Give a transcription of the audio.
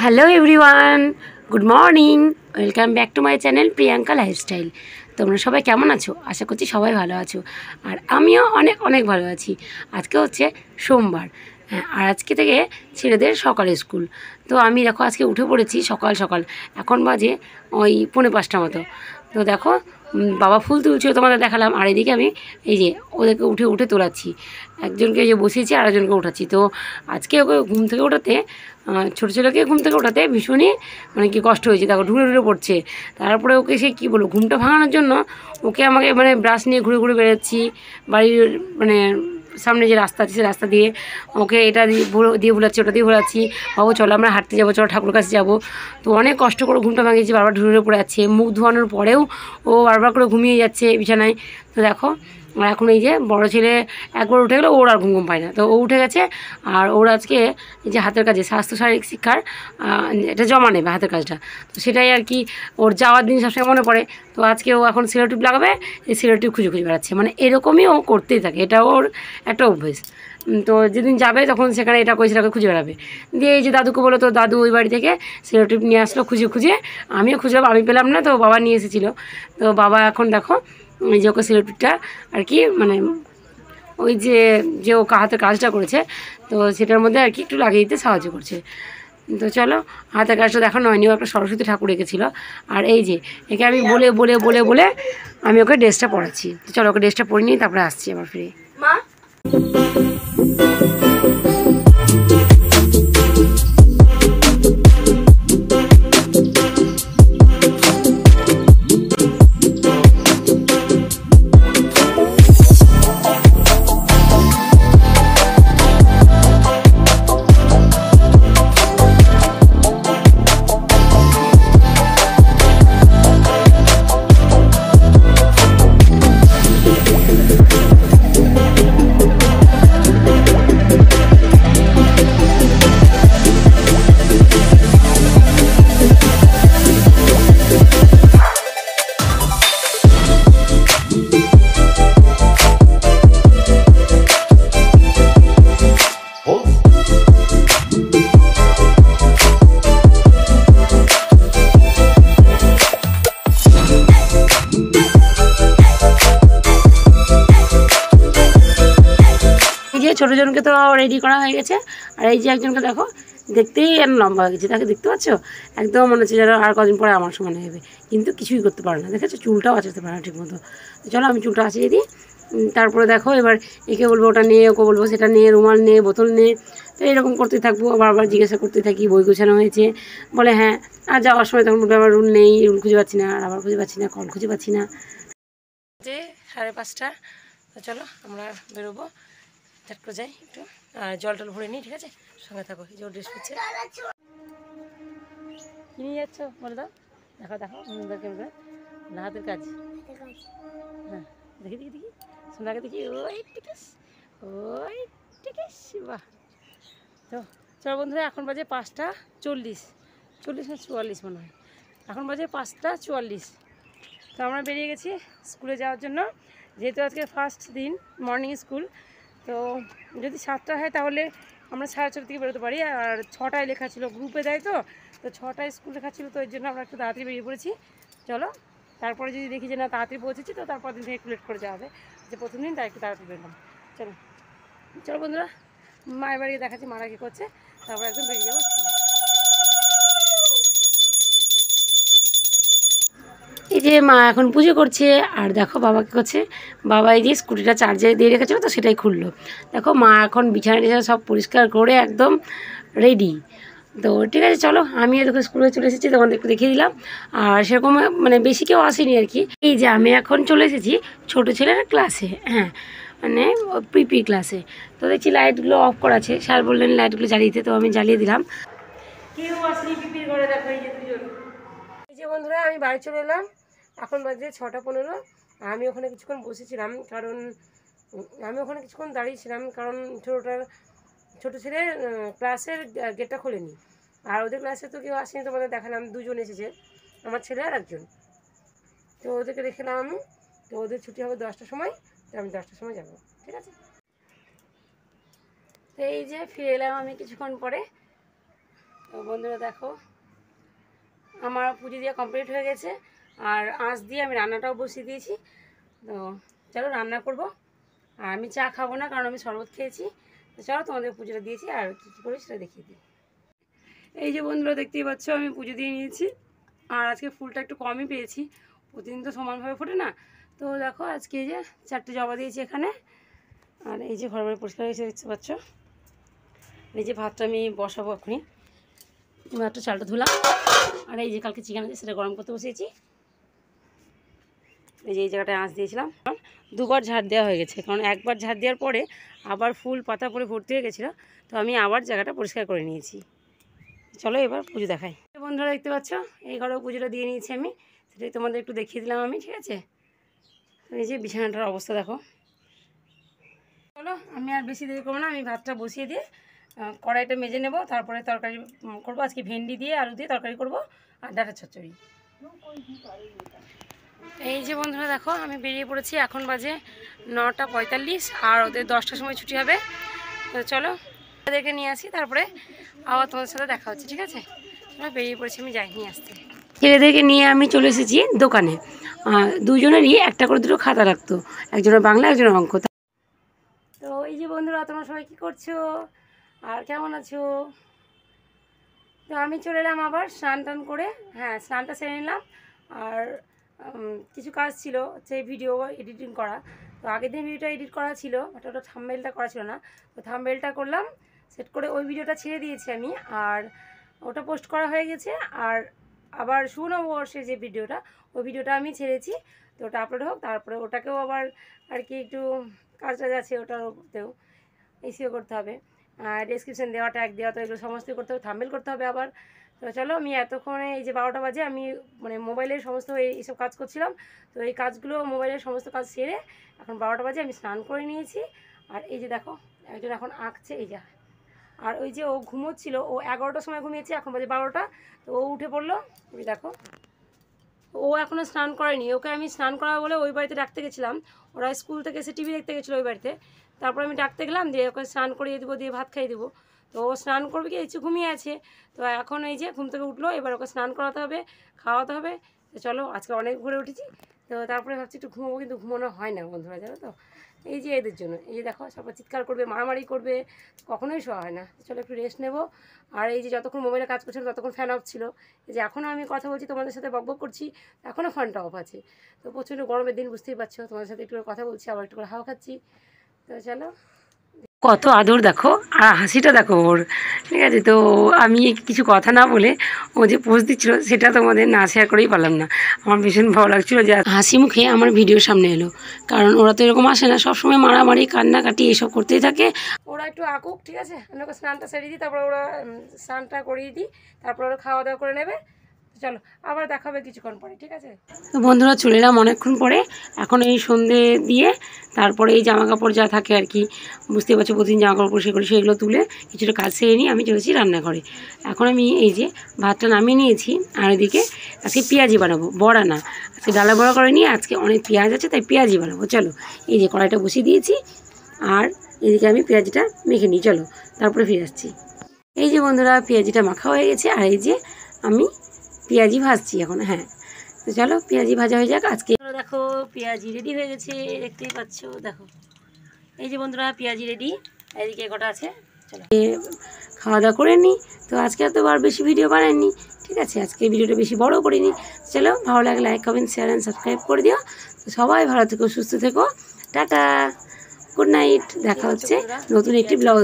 Hello everyone, good morning. Welcome back to my channel Priyanka lifestyle. তোমরা সবাই কেমন আছো? আশা করছি সবাই ভালো আছো, আর আমিও অনেক অনেক ভালো আছি। আজকে হচ্ছে সোমবার, হ্যাঁ, আর আজকে থেকে ছেলেদের সকালে স্কুল। তো আমি দেখো আজকে উঠে পড়েছি সকাল সকাল, এখন বাজে ওই 4:45 মতো। তো দেখো বাবা ফুল তুলছিল, তোমাদের দেখালাম, আর এদিকে আমি এই যে ওদেরকে উঠে উঠে তোলাচ্ছি। একজনকে যে বসিয়েছি আর একজনকে উঠাচ্ছি। তো আজকে ওকে ঘুম থেকে ওঠাতে, ছোটো ছেলেকে ঘুম থেকে ওঠাতে ভীষণই মানে কি কষ্ট হয়েছে। দেখো ঢুলে ঢুলে পড়ছে। তারপরে ওকে সে কী বলবো, ঘুমটা ভাঙানোর জন্য ওকে আমাকে মানে ব্রাশ নিয়ে ঘুরে ঘুরে বেরোচ্ছি বাড়ির, মানে সামনে যে রাস্তা আছে সে রাস্তা দিয়ে ওকে এটা দিয়ে ভুলাচ্ছি, ওটা দিয়ে ভুলাচ্ছি। বাবু চলো আমরা হাঁটতে যাবো, চলো ঠাকুর কাছে যাবো। তো অনেক কষ্ট করে ঘুমটা ভাঙিয়েছি, বারবার ঢুলে পড়ে যাচ্ছে। মুখ ধোয়ানোর পরেও ও বারবার করে ঘুমিয়ে যাচ্ছে বিছানায়। তো দেখো আর এখন এই যে বড়ো ছেলে একবার উঠে গেলে ওর আর ঘুম পায় না, তো ও উঠে গেছে। আর ওর আজকে এই যে হাতের কাজে স্বাস্থ্য শারীরিক শিক্ষার এটা জমা নেবে হাতের কাজটা। তো সেটাই আর কি ওর যাওয়ার দিন সবসময় মনে পড়ে। তো আজকে ও এখন সেলো টিপ লাগাবে, এই সেলো টিপ খুঁজে খুঁজে বেড়াচ্ছে। মানে এরকমই ও করতেই থাকে, এটা ওর একটা অভ্যেস। তো যেদিন যাবে তখন সেখানে এটা করে সেটাকে খুঁজে বেড়াবে। দিয়ে এই যে দাদুকে বলো, তো দাদু ওই বাড়ি থেকে সেলো টিপ নিয়ে আসলো খুঁজে খুঁজে। আমিও খুঁজলাম, আমি পেলাম না, তো বাবা নিয়ে এসেছিলো। তো বাবা এখন দেখো ওই যে ওকে সেলো টিপটা আর কি মানে ওই যে যে ও হাতের কাজটা করেছে, তো সেটার মধ্যে আর কি একটু লাগিয়ে দিতে সাহায্য করছে। তো চলো, হাতের কাজটা দেখানো হয়নি, ও একটা সরস্বতী ঠাকুর এঁকেছিল। আর এই যে একে আমি বলে বলে বলে বলে আমি ওকে ড্রেসটা পরাচ্ছি। তো চলো ওকে ড্রেসটা পরে নিই, তারপরে আসছি আবার ফিরে। মা ছোটো জনকে তো রেডি করা হয়ে গেছে। আর এই যে একজনকে দেখো দেখতেই এর লম্বা হয়ে গেছে, তাকে দেখতে পাচ্ছ, একদম মনে হচ্ছে যেন আর কদিন পরে আমার সমান হবে, কিন্তু কিছুই করতে পারে না। দেখেছো চুলটাও আঁচাতে পারে না ঠিক মতো। চলো আমি চুলটা আঁচিয়ে দিই। তারপরে দেখো এবার একে বলবো ওটা নিয়ে, ওকে বলবো সেটা নিয়ে, রুমাল নিয়ে, বোতল নিয়ে। তো এরকম করতে থাকবো, বারবার জিজ্ঞাসা করতে থাকি বই গোছানো হয়েছে বলে হ্যাঁ। আর যাওয়ার সময় তখন বলবে আবার রুল নেই, রুল খুঁজে পাচ্ছি না, আর আবার খুঁজে পাচ্ছি না, কল খুঁজে পাচ্ছি না। যে 5:30। তো চলো আমরা বেরোবো, ঝট করে যাই একটু, আর জল টল ভরে নিই, ঠিক আছে? সঙ্গে থাকো। এই যে ড্রেস করছে, কি নিয়ে যাচ্ছ বলে দাও, দেখো দেখো সুন্দর কেমন হাতের কাজ। হ্যাঁ দেখি দেখি দেখি সোনাকে দেখি, ওই টিকিস, ওই টিকিস, বাহ। তো চলো বন্ধুরা, এখন বাজে 5:40, 40 না 44 মনে হয়, এখন বাজে 5:44। তো আমরা বেরিয়ে গেছি স্কুলে যাওয়ার জন্য, যেহেতু আজকে ফার্স্ট দিন মর্নিং স্কুল। তো যদি 7টা হয় তাহলে আমরা 6:30 থেকে বেরোতে পারি। আর 6টায় লেখা ছিল, গ্রুপে দেয়, তো 6টায় স্কুল লেখা ছিল, তো এর জন্য আমরা একটু তাড়াতাড়ি বেরিয়ে পড়েছি। চলো তারপরে যদি দেখি যে না তাড়াতাড়ি পৌঁছেছি, তো তারপর দিন থেকে একটু লেট করে যাওয়া হবে, যে প্রথম দিন তাই একটু তাড়াতাড়ি বেরোলাম। চলো চলো বন্ধুরা, মায়ের বাড়ি দেখাচ্ছি মারা কী করছে, তারপর একদম বেরিয়ে যাবো স্কুলে। এই যে মা এখন পুজো করছে, আর দেখো বাবা কী করছে, বাবা এই যে স্কুটিটা চার্জে দিয়ে রেখেছিল, তো সেটাই খুললো। দেখো মা এখন বিছানা টিছানা সব পরিষ্কার করে একদম রেডি। তো ঠিক আছে চলো, আমি দেখো স্কুলে চলে এসেছি, তোমাদের একটু দেখিয়ে দিলাম। আর সেরকম মানে বেশি কেউ আসেনি আর কি। এই যে আমি এখন চলে এসেছি ছোটো ছেলের ক্লাসে, হ্যাঁ মানে প্রিপি ক্লাসে। তো দেখছি লাইটগুলো অফ করা আছে, স্যার বললেন লাইটগুলো জ্বালিয়ে দিতে, তো আমি জ্বালিয়ে দিলাম। কেউ আসেনি পিপির ঘরে, দেখো এই যে দুজন। এই যে বন্ধুরা আমি বাড়ি চলে এলাম, এখন বাজে 6:15। আমি ওখানে কিছুক্ষণ বসেছিলাম, কারণ দাঁড়িয়েছিলাম, কারণ ছোটো ছেলের ক্লাসের গেটটা খোলেনি। আর ওদের ক্লাসে তো কেউ আসেনি, তোমাদের দেখালাম, দুজন এসেছে, আমার ছেলে আর একজন। তো ওদেরকে দেখলাম আমি। তো ওদের ছুটি হবে 10টার সময়, তো আমি 10টার সময় যাবো, ঠিক আছে? তো এই যে ফিরে এলাম আমি কিছুক্ষণ পরে। তো বন্ধুরা দেখো আমার পুজো দিয়ে কমপ্লিট হয়ে গেছে, আর আঁচ দিয়ে আমি রান্নাটাও বসিয়ে দিয়েছি। তো চলো রান্না করব। আর আমি চা খাবো না, কারণ আমি শরবত খেয়েছি। তো চলো তোমাদের পুজোটা দিয়েছি আর কী কী করি সেটা দেখিয়ে দিই। এই যে বন্ধুরা দেখতেই পাচ্ছ আমি পুজো দিয়ে নিয়েছি, আর আজকে ফুলটা একটু কমই পেয়েছি, প্রতিদিন তো সমানভাবে ফোটে না। তো দেখো আজকে এই যে 4টে জবা দিয়েছি এখানে। আর এই যে ঘর বাড়ি পরিষ্কার হয়েছে দেখতে পাচ্ছ। এই যে ভাতটা আমি বসাবো এখনই, ভাতটা চালটা ধুলাম। আর এই যে কালকে চিকেন আছে সেটা গরম করতে বসিয়েছি। এই যে এই জায়গাটায় আঁচ দিয়েছিলাম, দুবার ঝাড় দেওয়া হয়ে গেছে, কারণ একবার ঝাড় দেওয়ার পরে আবার ফুল পাতা পরে ভর্তি হয়ে গেছিলো। তো আমি আবার জায়গাটা পরিষ্কার করে নিয়েছি। চলো এবার পুজো দেখাই। বন্ধুরা দেখতে পাচ্ছ এই ঘরেও পুজোটা দিয়ে নিয়েছি আমি, সেটাই তোমাদের একটু দেখিয়ে দিলাম আমি, ঠিক আছে। এই যে বিছানাটার অবস্থা দেখো। চলো আমি আর বেশি দেরি করবো না, আমি ভাতটা বসিয়ে দিয়ে কড়াইটা মেজে নেব, তারপরে তরকারি করবো। আজকে ভেন্ডি দিয়ে আলু দিয়ে তরকারি করব, আর ডাঁটা চচ্চড়ি। এই যে বন্ধুরা দেখো আমি বেরিয়ে পড়েছি, এখন বাজে 9টা 45, আর ওদের 10টার সময় ছুটি হবে। তো চলো ওদেরকে নিয়ে আসি, তারপরে আবার তোমাদের সাথে দেখা হচ্ছে, ঠিক আছে। চলো বেরিয়ে পড়েছি, আমি যাই নিয়ে আসতে। ছেলেদেরকে নিয়ে আমি চলে এসেছি দোকানে। দুজনেরই একটা করে দুটো খাতা রাখতো, একজনের বাংলা একজনের অঙ্ক। তো এই যে বন্ধুরা তোমরা সবাই কী করছো আর কেমন আছো? তো আমি চলে এলাম আবার স্নান টান করে, হ্যাঁ স্নানটা সেরে নিলাম। আর কিছু কাজ ছিল, সেই ভিডিও এডিটিং করা। তো আগের দিন ভিডিওটা এডিট করা ছিল, বাট ওটা থাম্বনেলটা করা ছিল না। তো থাম্বনেলটা করলাম, সেট করে ওই ভিডিওটা ছেড়ে দিয়েছি আমি, আর ওটা পোস্ট করা হয়ে গেছে। আর আবার সুনববর্ষের যে ভিডিওটা, ওই ভিডিওটা আমি ছেড়েছি। তো ওটা আপলোড হোক, তারপরে ওটাকেও আবার আর কি একটু কাজ টাজ আছে, ওটাতেও এসিও করতে হবে, ডেসক্রিপশন দেওয়া, ট্যাগ দেওয়া, তো এগুলো সমস্ত করতে হবে, থাম্বনেল করতে হবে আবার। তো চলো আমি এতক্ষণে এই যে 12টা বাজে আমি মানে মোবাইলের সমস্ত এইসব কাজ করছিলাম। তো এই কাজগুলো মোবাইলের সমস্ত কাজ সেরে এখন 12টা বাজে আমি স্নান করে নিয়েছি। আর এই যে দেখো একজন এখন আঁকছে, এই যা। আর ওই যে ও ঘুমোচ্ছিল, ও 11টার সময় ঘুমিয়েছে, এখন বাজে 12টা। তো ও উঠে পড়লো, ওই দেখো। ও এখনও স্নান করেনি, ওকে আমি স্নান করা বলে ওই বাড়িতে ডাকতে গেছিলাম। ওরা স্কুল থেকে এসে টিভি দেখতে গেছিলো ওই বাড়িতে। তারপর আমি ডাকতে গেলাম, দিয়ে ওকে স্নান করিয়ে দেবো, দিয়ে ভাত খাইয়ে দেবো। তো ও স্নান করবে কি, কিছু ঘুমিয়ে আছে। তো এখন এই যে ঘুম থেকে উঠলো, এবার ওকে স্নান করাতে হবে, খাওয়াতে হবে। তো চলো আজকে অনেক ঘুরে উঠেছি। তো তারপরে ভাবছি একটু ঘুমাবো, কিন্তু ঘুমানো হয় না বন্ধুরা, জানো তো। এই যে এদের জন্য, এই যে দেখো সব চিৎকার করবে, মারামারি করবে, কখনোই শোয়া হয় না। চলো একটু রেস্ট নেবো। আর এই যে যতক্ষণ মোবাইলে কাজ করছিলাম ততক্ষণ ফ্যান অফ ছিল। এই যে এখনও আমি কথা বলছি তোমাদের সাথে, বকবক করছি, এখনও ফ্যানটা অফ আছে। তো প্রচণ্ড গরমের দিন, বুঝতেই পারছো। তোমাদের সাথে একটু কথা বলছি, আবার একটু করে হাওয়া খাচ্ছি। তো চলো, কত আদর দেখো, আর হাসিটা দেখো ওর, ঠিক আছে। তো আমি কিছু কথা না বলে ও যে পোজ দিচ্ছিলো সেটা তোমাদের না শেয়ার করেই পারলাম না। আমার ভীষণ ভালো লাগছিলো যে হাসি মুখে আমার ভিডিওর সামনে এলো, কারণ ওরা তো এরকম আসে না, সবসময় মারামারি কান্নাকাটি এসব করতেই থাকে। ওরা একটু আঁকুক, ঠিক আছে, আমি ওকে স্নানটা সেরে দিই, তারপর ওরা স্নানটা করিয়ে দিই, তারপর ওরা খাওয়া দাওয়া করে নেবে। চলো আবার দেখা হবে কিছুক্ষণ পরে, ঠিক আছে। তো বন্ধুরা চলে এলাম অনেকক্ষণ পরে, এখন এই সন্ধে দিয়ে তারপরে এই জামা কাপড় যা থাকে আর কি, বুঝতে পারছো প্রতিদিন জামা কাপড় পরিষ্কার করি, সেগুলো তুলে কিছুটা কাজ সেরে নিয়ে আমি চলেছি রান্নাঘরে। এখন আমি এই যে ভাতটা নামিয়ে নিয়েছি, আর এদিকে আজকে পেঁয়াজি বানাবো, বড়া না, আজকে ডালা বড়া করে নিয়ে, আজকে অনেক পেঁয়াজ আছে তাই পেঁয়াজি বানাবো। চলো এই যে কড়াইটা বসিয়ে দিয়েছি, আর এদিকে আমি পেঁয়াজিটা মেখে নিই, চলো তারপরে ফিরে আসছি। এই যে বন্ধুরা পেঁয়াজিটা মাখা হয়ে গেছে, আর এই যে আমি পেঁয়াজি ভাজছি এখন, হ্যাঁ। তো চলো পেঁয়াজি ভাজা হয়ে যাক। আজকে দেখো পেঁয়াজি রেডি হয়ে গেছে, দেখতেই পাচ্ছ দেখো। এই যে বন্ধুরা পেঁয়াজি রেডি, এদিকে কটা আছে। চলো খাওয়া দাওয়া করে নিই। তো আজকে এত বার বেশি ভিডিও বানাইনি, ঠিক আছে, আজকে ভিডিওটা বেশি বড় করিনি। চলো ভালো লাগলে like comment share and subscribe করে দিও। তো সবাই ভালো থেকো, সুস্থ থেকো, টাটা, গুড নাইট। দেখা হচ্ছে নতুন একটি ব্লগ।